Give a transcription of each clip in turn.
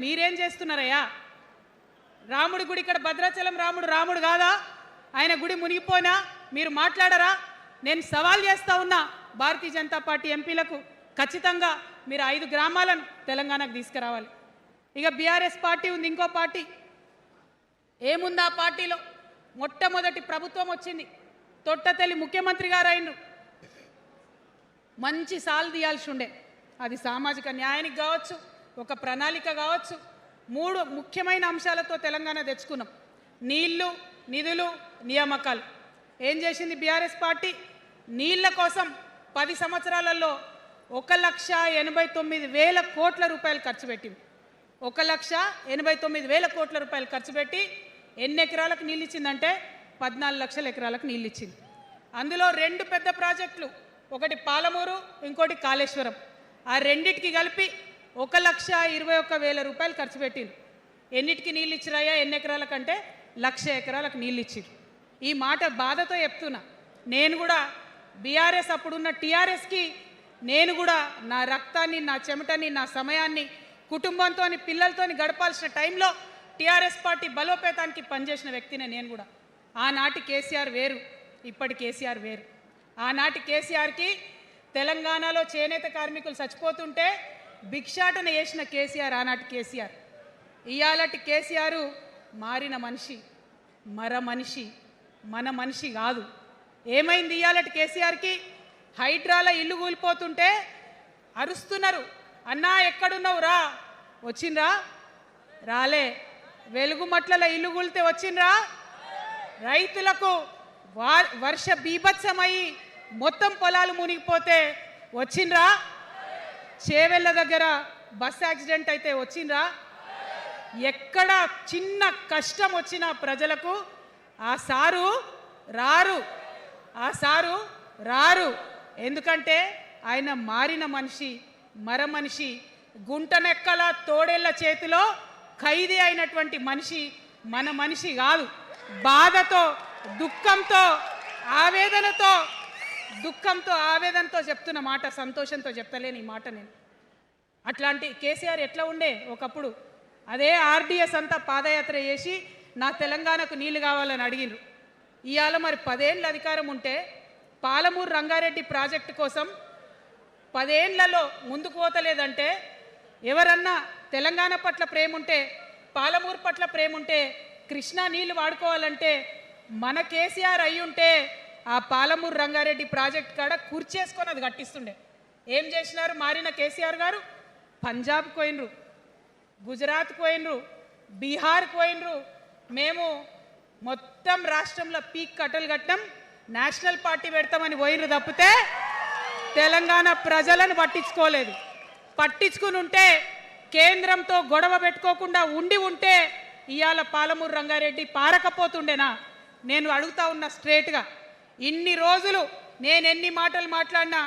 మీరేం చేస్తున్నారయ్యా? రాముడి గుడి ఇక్కడ భద్రాచలం రాముడు కాదా? ఆయన గుడి మునిగిపోయినా మీరు మాట్లాడరా? నేను సవాల్ చేస్తా ఉన్నా భారతీయ జనతా పార్టీ ఎంపీలకు, ఖచ్చితంగా మీరు 5 గ్రామాలను తెలంగాణకు తీసుకురావాలి. ఇక బీఆర్ఎస్ పార్టీ ఉంది, ఇంకో పార్టీ. ఏముంది ఆ పార్టీలో? మొట్టమొదటి ప్రభుత్వం వచ్చింది, తొట్టతల్లి ముఖ్యమంత్రి గారు అయినరు. మంచి సాలు తీయాల్సి ఉండే, అది సామాజిక న్యాయానికి కావచ్చు, ఒక ప్రణాళిక కావచ్చు. 3 ముఖ్యమైన అంశాలతో తెలంగాణ తెచ్చుకున్నాం: నీళ్లు, నిధులు, నియామకాలు. ఏం చేసింది బీఆర్ఎస్ పార్టీ? నీళ్ల కోసం 10 సంవత్సరాలలో 1,89,000 కోట్ల రూపాయలు ఖర్చు పెట్టింది. 1,89,000 కోట్ల రూపాయలు ఖర్చు పెట్టి ఎన్ని ఎకరాలకు నీళ్ళు ఇచ్చిందంటే 14 లక్షల ఎకరాలకు నీళ్ళు ఇచ్చింది. అందులో 2 పెద్ద ప్రాజెక్టులు, ఒకటి పాలమూరు, ఇంకోటి కాళేశ్వరం. ఆ రెండిటికి కలిపి 1,21,000 రూపాయలు ఖర్చు పెట్టింది. ఎన్నిటికి నీళ్ళు ఇచ్చిరాయా? ఎన్ని ఎకరాలకంటే 1,00,000 ఎకరాలకు నీళ్ళు ఇచ్చింది. ఈ మాట బాధతో చెప్తున్నా. నేను కూడా బీఆర్ఎస్ అప్పుడున్న టీఆర్ఎస్కి నేను కూడా నా రక్తాన్ని, నా చెమటని, నా సమయాన్ని కుటుంబంతో, పిల్లలతో గడపాల్సిన టైంలో టీఆర్ఎస్ పార్టీ బలోపేతానికి పనిచేసిన వ్యక్తినే నేను కూడా. ఆనాటి కేసీఆర్ వేరు, ఇప్పటి కేసీఆర్ వేరు. ఆనాటి కేసీఆర్కి తెలంగాణలో చేనేత కార్మికులు చచ్చిపోతుంటే భిక్షాటన చేసిన కేసీఆర్ ఆనాటి కేసీఆర్. ఇయాలటి కేసీఆర్ మారిన మనిషి, మనిషి, మన మనిషి కాదు. ఏమైంది ఇయాలటి కేసీఆర్కి? హైడ్రాలో ఇల్లు కూలిపోతుంటే అరుస్తున్నారు, అన్నా ఎక్కడున్నావు రా, వచ్చిండ్రా? రాలే. వెలుగుమట్లలో ఇల్లు కూలితే వచ్చిండ్రా? రైతులకు వర్ష బీభత్సమై మొత్తం పొలాలు మునిగిపోతే వచ్చిండ్రా? చేవెళ్ళ దగ్గర బస్ యాక్సిడెంట్ అయితే వచ్చిండ్రా? ఎక్కడ చిన్న కష్టం వచ్చినా ప్రజలకు ఆ సారు రారు. ఎందుకంటే ఆయన మారిన మనిషి, మనిషి. గుంటనెక్కల తోడేళ్ల చేతిలో ఖైదీ అయినటువంటి మనిషి, మన మనిషి కాదు. బాధతో, దుఃఖంతో, ఆవేదనతో చెప్తున్న మాట, సంతోషంతో చెప్తలేని ఈ మాట నేను. అట్లాంటి కేసీఆర్ ఎట్లా ఉండే ఒకప్పుడు? అదే ఆర్డీఎస్ అంతా పాదయాత్ర చేసి నా తెలంగాణకు నీళ్లు కావాలని అడిగినారు. ఇవాళ మరి 10 ఏళ్ళ అధికారం ఉంటే పాలమూరు రంగారెడ్డి ప్రాజెక్టు కోసం 10 ఏళ్లలో ముందుకు పోతలేదంటే, ఎవరన్నా తెలంగాణ పట్ల ప్రేమ ఉంటే, పాలమూరు పట్ల ప్రేమ ఉంటే, కృష్ణా నీళ్లు వాడుకోవాలంటే మన కేసీఆర్ అయి ఉంటే ఆ పాలమూరు రంగారెడ్డి ప్రాజెక్ట్ కాడ కూర్చేసుకొని అది కట్టిస్తుండే. ఏం చేసినారు మారిన కేసీఆర్ గారు? పంజాబ్కి పోయినరు, గుజరాత్కి పోయినరు, బీహార్కి పోయినరు. మేము మొత్తం రాష్ట్రంలో పీక్ కట్టలు కట్టాం, నేషనల్ పార్టీ పెడతామని పోయినరు తప్పితే తెలంగాణ ప్రజలను పట్టించుకోలేదు. పట్టించుకుని ఉంటే, కేంద్రంతో గొడవ పెట్టుకోకుండా ఉంటే ఇవాళ పాలమూరు రంగారెడ్డి పారకపోతుండేనా? నేను అడుగుతా ఉన్నా స్ట్రేట్గా. ఇన్ని రోజులు నేను ఎన్ని మాటలు మాట్లాడినా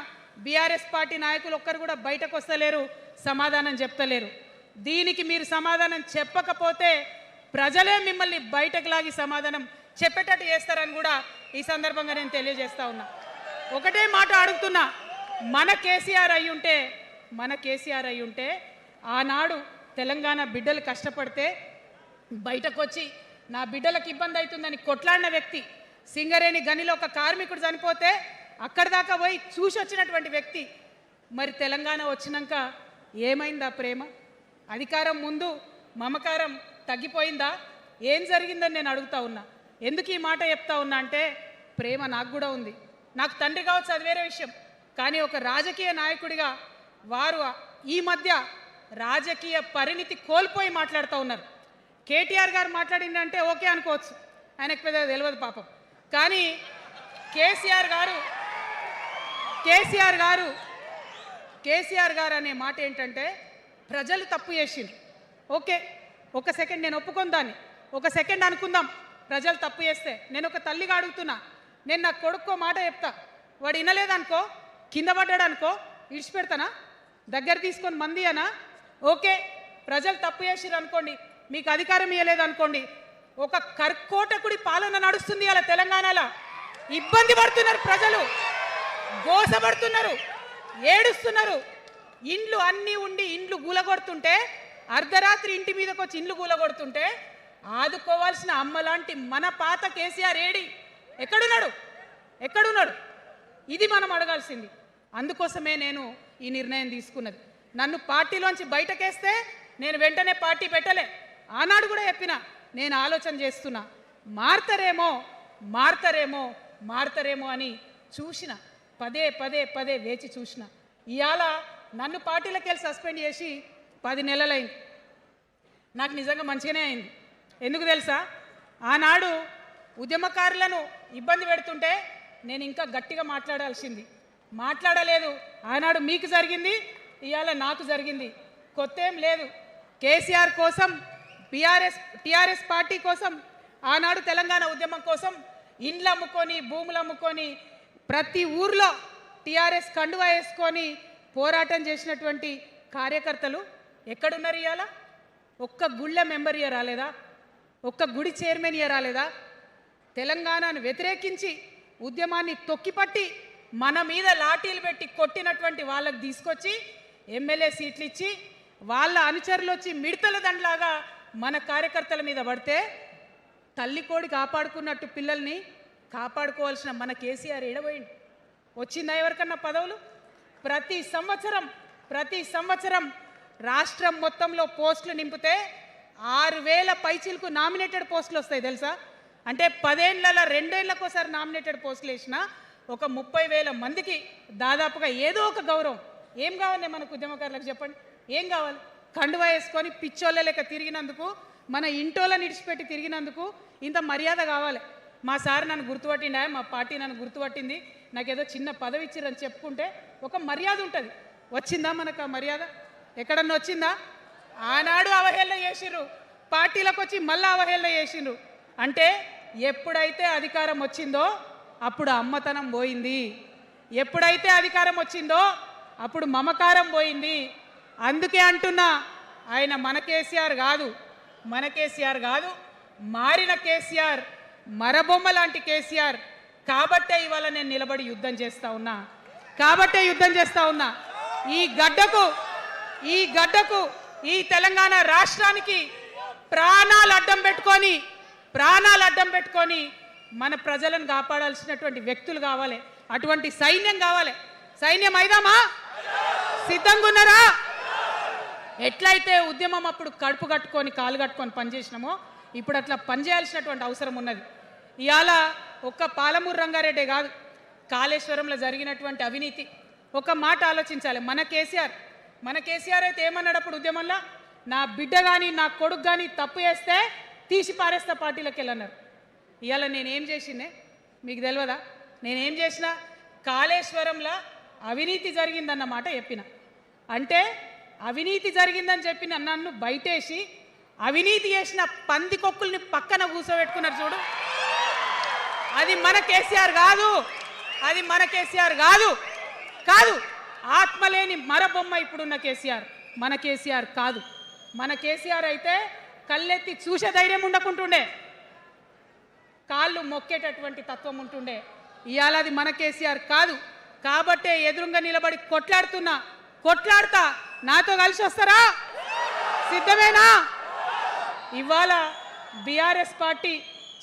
బీఆర్ఎస్ పార్టీ నాయకులు ఒక్కరు కూడా బయటకు వస్తలేరు, సమాధానం చెప్తలేరు. దీనికి మీరు సమాధానం చెప్పకపోతే ప్రజలే మిమ్మల్ని బయటకు లాగి సమాధానం చెప్పేటట్టు చేస్తారని కూడా ఈ సందర్భంగా నేను తెలియజేస్తా ఉన్నా. ఒకటే మాట అడుగుతున్నా, మన కేసీఆర్ అయి ఉంటే ఆనాడు తెలంగాణ బిడ్డలు కష్టపడితే బయటకు వచ్చి నా బిడ్డలకు ఇబ్బంది అవుతుందని కొట్లాడిన వ్యక్తి, సింగరేణి గనిలో ఒక కార్మికుడు చనిపోతే అక్కడి దాకా పోయి చూసి వచ్చినటువంటి వ్యక్తి. మరి తెలంగాణ వచ్చినాక ఏమైందా ప్రేమ? అధికారం ముందు మమకారం తగ్గిపోయిందా? ఏం జరిగిందని నేను అడుగుతా ఉన్నా. ఎందుకు ఈ మాట చెప్తా ఉన్నా అంటే, ప్రేమ నాకు కూడా ఉంది. నాకు తండ్రి కావచ్చు, అది వేరే విషయం. కానీ ఒక రాజకీయ నాయకుడిగా వారు ఈ మధ్య రాజకీయ పరిణితి కోల్పోయి మాట్లాడుతూ ఉన్నారు. కేటీఆర్ గారు మాట్లాడిందంటే ఓకే అనుకోవచ్చు, ఆయనకు పెద్ద తెలియదు పాపం. కానీ కేసీఆర్ గారు అనే మాట ఏంటంటే, ప్రజలు తప్పు చేసిండ్రు. ఓకే, ఒక సెకండ్ నేను ఒప్పుకొని దాన్ని, ఒక సెకండ్ అనుకుందాం. ప్రజలు తప్పు చేస్తే నేను ఒక తల్లిగా అడుగుతున్నా. నేను నా కొడుకో మాట చెప్తా, వాడు వినలేదనుకో, కింద పడ్డాడు అనుకో, ఇడిచిపెడతానా? దగ్గర తీసుకొని మంది అనా? ఓకే, ప్రజలు తప్పు చేసిర్రు అనుకోండి, మీకు అధికారం ఇవ్వలేదు అనుకోండి, ఒక కర్కోటకుడి పాలన నడుస్తుంది అలా తెలంగాణలో. ఇబ్బంది పడుతున్నారు ప్రజలు, గోసపడుతున్నారు, ఏడుస్తున్నారు. ఇండ్లు అన్నీ ఉండి ఇండ్లు గులగొడుతుంటే అర్ధరాత్రి ఇంటి మీదకి వచ్చి ఇండ్లు కూలగొడుతుంటే ఆదుకోవాల్సిన అమ్మలాంటి మన పాత కేసీఆర్ ఏడి? ఎక్కడున్నాడు? ఇది మనం అడగాల్సింది. అందుకోసమే నేను ఈ నిర్ణయం తీసుకున్నది. నన్ను పార్టీలోంచి బయటకేస్తే నేను వెంటనే పార్టీ పెట్టలే. ఆనాడు కూడా చెప్పిన, నేను ఆలోచన చేస్తున్నా, మారతారేమో అని చూసిన, పదే వేచి చూసిన. ఇవాళ నన్ను పార్టీలోకి వెళ్ళి సస్పెండ్ చేసి 10 నెలలైంది. నాకు నిజంగా మంచిగానే అయింది. ఎందుకు తెలుసా? ఆనాడు ఉద్యమకారులను ఇబ్బంది పెడుతుంటే నేను ఇంకా గట్టిగా మాట్లాడలేదు. ఆనాడు మీకు జరిగింది, ఇవాళ నాకు జరిగింది. కొత్త ఏం లేదు. కేసీఆర్ కోసం, టీఆర్ఎస్ పార్టీ కోసం, ఆనాడు తెలంగాణ ఉద్యమం కోసం ఇండ్లు అమ్ముకొని, భూములు అమ్ముకొని, ప్రతి ఊర్లో టీఆర్ఎస్ కండువా వేసుకొని పోరాటం చేసినటువంటి కార్యకర్తలు ఎక్కడున్నారు ఇవాళ? ఒక్క గుళ్ళ మెంబర్ ఇయర్ రాలేదా? ఒక్క గుడి చైర్మన్ ఇయర్ రాలేదా? తెలంగాణను వ్యతిరేకించి ఉద్యమాన్ని తొక్కిపట్టి మన మీద లాఠీలు పెట్టి కొట్టినటువంటి వాళ్ళకి తీసుకొచ్చి ఎమ్మెల్యే సీట్లు ఇచ్చి వాళ్ళ అనుచరులు వచ్చి మిడతల దండలాగా మన కార్యకర్తల మీద పడితే తల్లి కోడి కాపాడుకున్నట్టు పిల్లల్ని కాపాడుకోవాల్సిన మన కేసీఆర్ ఏడబోయింది. వచ్చిందా ఎవరికన్నా పదవులు? ప్రతి సంవత్సరం రాష్ట్రం మొత్తంలో పోస్టులు నింపితే 6,000 పైచీలకు నామినేటెడ్ పోస్టులు వస్తాయి తెలుసా? అంటే 10 ఏళ్ళ 2 ఏళ్ళకోసారి నామినేటెడ్ పోస్టులు వేసిన ఒక 30,000 మందికి దాదాపుగా ఏదో ఒక గౌరవం. ఏం కావాలి మనకు ఉద్యమకారులకు చెప్పండి? ఏం కావాలి? కండువా వేసుకొని పిచ్చోళ్ళ లెక్క తిరిగినందుకు, మన ఇంటోళ్ళని ఇడిచిపెట్టి తిరిగినందుకు ఇంత మర్యాద కావాలి. మా సార్ నన్ను గుర్తుపట్టిండా, మా పార్టీ నన్ను గుర్తుపట్టింది, నాకేదో చిన్న పదవి ఇచ్చిరని చెప్పుకుంటే ఒక మర్యాద ఉంటుంది. వచ్చిందా మనకు ఆ మర్యాద? ఎక్కడన్నా వచ్చిందా? ఆనాడు అవహేళన చేసిర్రు, పార్టీలకు వచ్చి మళ్ళీ అవహేళన చేసిండ్రు. అంటే ఎప్పుడైతే అధికారం వచ్చిందో అప్పుడు అమ్మతనం పోయింది, ఎప్పుడైతే అధికారం వచ్చిందో అప్పుడు మమకారం పోయింది. అందుకే అంటున్నా, ఆయన మన కేసీఆర్ కాదు, మారిన కేసీఆర్, మరబొమ్మ లాంటి కేసీఆర్. కాబట్టే ఇవాళ నేను నిలబడి యుద్ధం చేస్తా ఉన్నా. ఈ గడ్డకు ఈ తెలంగాణ రాష్ట్రానికి ప్రాణాలు అడ్డం పెట్టుకొని మన ప్రజలను కాపాడాల్సినటువంటి వ్యక్తులు కావాలి. అటువంటి సైన్యం కావాలి. సైన్యం అయిదామా? సిద్ధంగా ఉన్నారా? ఎట్లయితే ఉద్యమం అప్పుడు కడుపు కట్టుకొని కాలు కట్టుకొని పనిచేసినామో ఇప్పుడు అట్లా పనిచేయాల్సినటువంటి అవసరం ఉన్నది. ఇవాళ ఒక్క పాలమూరు రంగారెడ్డి కాదు, కాళేశ్వరంలో జరిగినటువంటి అవినీతి. ఒక మాట ఆలోచించాలి. మన కేసీఆర్ అయితే ఏమన్నాడు అప్పుడు ఉద్యమంలో? నా బిడ్డ కానీ నా కొడుకు కానీ తప్పు చేస్తే తీసి పారేస్తా పార్టీలకు వెళ్ళన్నారు. ఇవాళ నేనేం చేసిందే మీకు తెలియదా? నేనేం చేసిన? కాళేశ్వరంలో అవినీతి జరిగిందన్నమాట చెప్పిన. అంటే అవినీతి జరిగిందని చెప్పిన నన్ను బయటేసి అవినీతి చేసిన పందికొక్కుల్ని పక్కన కూర్చోబెట్టుకున్నారు చూడు. అది మన కేసీఆర్ కాదు. ఆత్మలేని మరబొమ్మ ఇప్పుడున్న కేసీఆర్. మన కేసీఆర్ కాదు. మన కేసీఆర్ అయితే కళ్ళెత్తి చూసే ధైర్యం ఉండకుంటుండే, కాళ్ళు మొక్కేటటువంటి తత్వం ఉంటుండే. ఇవాళ అది మన కేసీఆర్ కాదు. కాబట్టే ఎదురుగా నిలబడి కొట్లాడుతా. నాతో కలిసి వస్తారా? సిద్ధమేనా? ఇవాళ బీఆర్ఎస్ పార్టీ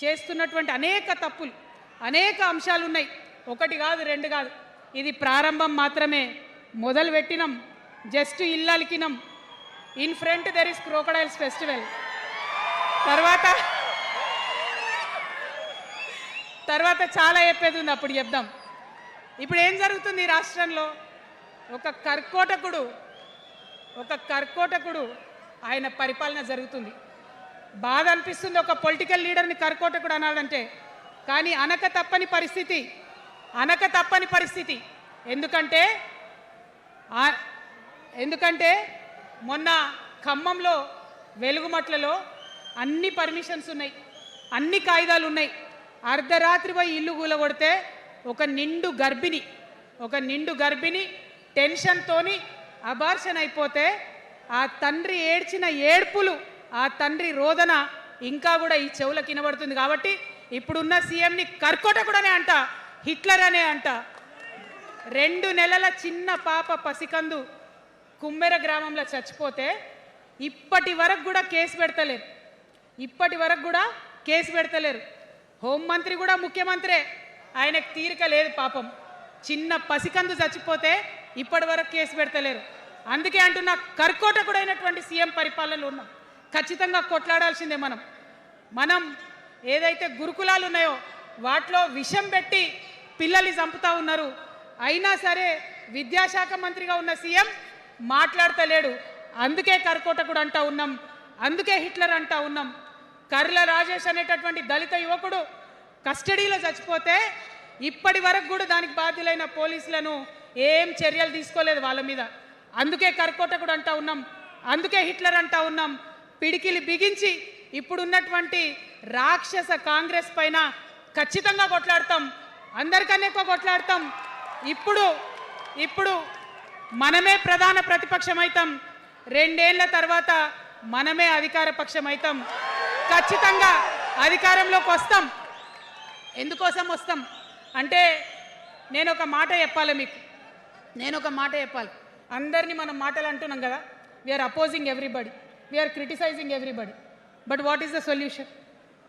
చేస్తున్నటువంటి అనేక తప్పులు, అనేక అంశాలు ఉన్నాయి. ఒకటి కాదు, రెండు కాదు. ఇది ప్రారంభం మాత్రమే. మొదలు పెట్టినాం, జస్ట్ ఇల్లలికినాం. In front there is crocodiles festival. తర్వాత చాలా చెప్పేది ఉంది, అప్పుడు చెప్దాం. ఇప్పుడు ఏం జరుగుతుంది ఈ రాష్ట్రంలో? ఒక కర్కోటకుడు ఆయన పరిపాలన జరుగుతుంది. బాధ అనిపిస్తుంది ఒక పొలిటికల్ లీడర్ని కర్కోటకుడు అనాలంటే. కానీ అనక తప్పని పరిస్థితి. ఎందుకంటే మొన్న ఖమ్మంలో వెలుగుమట్లలో అన్ని పర్మిషన్స్ ఉన్నాయి, అన్ని కాయిదాలు ఉన్నాయి. అర్ధరాత్రి పోయి ఇల్లు కూలగొడితే ఒక నిండు గర్భిణి టెన్షన్తోని అబార్షన్ అయిపోతే ఆ తండ్రి ఏడ్చిన ఏడ్పులు, ఆ తండ్రి రోదన ఇంకా కూడా ఈ చెవులకు వినబడుతుంది. కాబట్టి ఇప్పుడున్న సీఎంని కర్కోటకుడనే అంట, హిట్లర్ అనే అంట. 2 నెలల చిన్న పాప పసికందు కుమ్మెర గ్రామంలో చచ్చిపోతే ఇప్పటి వరకు కూడా కేసు పెడతలేరు. ఇప్పటి వరకు కూడా కేసు పెడతలేరు. హోంమంత్రి కూడా ముఖ్యమంత్రే, ఆయనకు తీరిక లేదు పాపం. చిన్న పసికందు చచ్చిపోతే ఇప్పటి వరకు కేసు పెడతలేరు. అందుకే అంటున్నా, కర్కోటకుడైనటువంటి సీఎం పరిపాలనలో ఉన్నాం. ఖచ్చితంగా కొట్లాడాల్సిందే. మనం ఏదైతే గురుకులాలు ఉన్నాయో వాటిలో విషం పెట్టి పిల్లల్ని చంపుతా ఉన్నారు. అయినా సరే విద్యాశాఖ మంత్రిగా ఉన్న సీఎం మాట్లాడతలేడు. అందుకే కర్కోటకుడు అంటా ఉన్నాం, అందుకే హిట్లర్ అంటా ఉన్నాం. కర్ల రాజేష్ అనేటటువంటి దళిత యువకుడు కస్టడీలో చచ్చిపోతే ఇప్పటి వరకు కూడా దానికి బాధ్యులైన పోలీసులను ఏం చర్యలు తీసుకోలేదు వాళ్ళ మీద. అందుకే కర్కోటకుడు అంటా ఉన్నాం, అందుకే హిట్లర్ అంటా ఉన్నాం. పిడికిలి బిగించి ఇప్పుడున్నటువంటి రాక్షస కాంగ్రెస్ పైన ఖచ్చితంగా కొట్లాడతాం, అందరికన్నా ఎక్కువ కొట్లాడతాం. ఇప్పుడు మనమే ప్రధాన ప్రతిపక్షం అవుతాం. 2 ఏళ్ల తర్వాత మనమే అధికార పక్షం అవుతాం. ఖచ్చితంగా అధికారంలోకి వస్తాం. ఎందుకోసం వస్తాం అంటే నేను ఒక మాట చెప్పాలి మీకు, అందరినీ మనం మాటలు అంటున్నాం కదా. We are opposing everybody, we are criticising everybody, but what is the solution?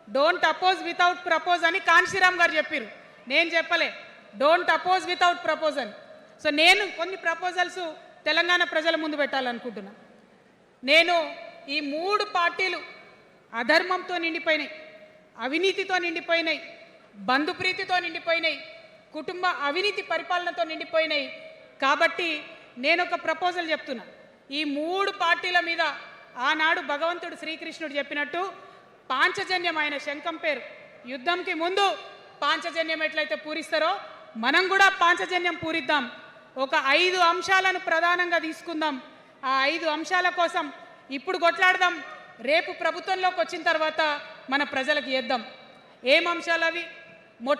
Don't oppose without propose అని కాన్షీరామ్ గారు చెప్పారు. నేను చెప్పలే, డోంట్ అపోజ్ వితౌట్ ప్రపోజ్ అని. సో నేను కొన్ని ప్రపోజల్స్ తెలంగాణ ప్రజల ముందు పెట్టాలనుకుంటున్నాను. నేను ఈ 3 పార్టీలు అధర్మంతో నిండిపోయినాయి, అవినీతితో నిండిపోయినాయి, బంధుప్రీతితో నిండిపోయినాయి, కుటుంబ అవినీతి పరిపాలనతో నిండిపోయినాయి. కాబట్టి నేను ఒక ప్రపోజల్ చెప్తున్నా. ఈ 3 పార్టీల మీద ఆనాడు భగవంతుడు శ్రీకృష్ణుడు చెప్పినట్టు పాంచజన్యం, ఆయన శంఖం పేరు, యుద్ధంకి ముందు పాంచజన్యం ఎట్లయితే పూరిస్తారో మనం కూడా పాంచజన్యం పూరిద్దాం. ఒక 5 అంశాలను ప్రధానంగా తీసుకుందాం. ఆ 5 అంశాల కోసం ఇప్పుడు కొట్లాడదాం. రేపు ప్రభుత్వంలోకి వచ్చిన తర్వాత మన ప్రజలకు ఇద్దాం. ఏం అంశాలు అవి?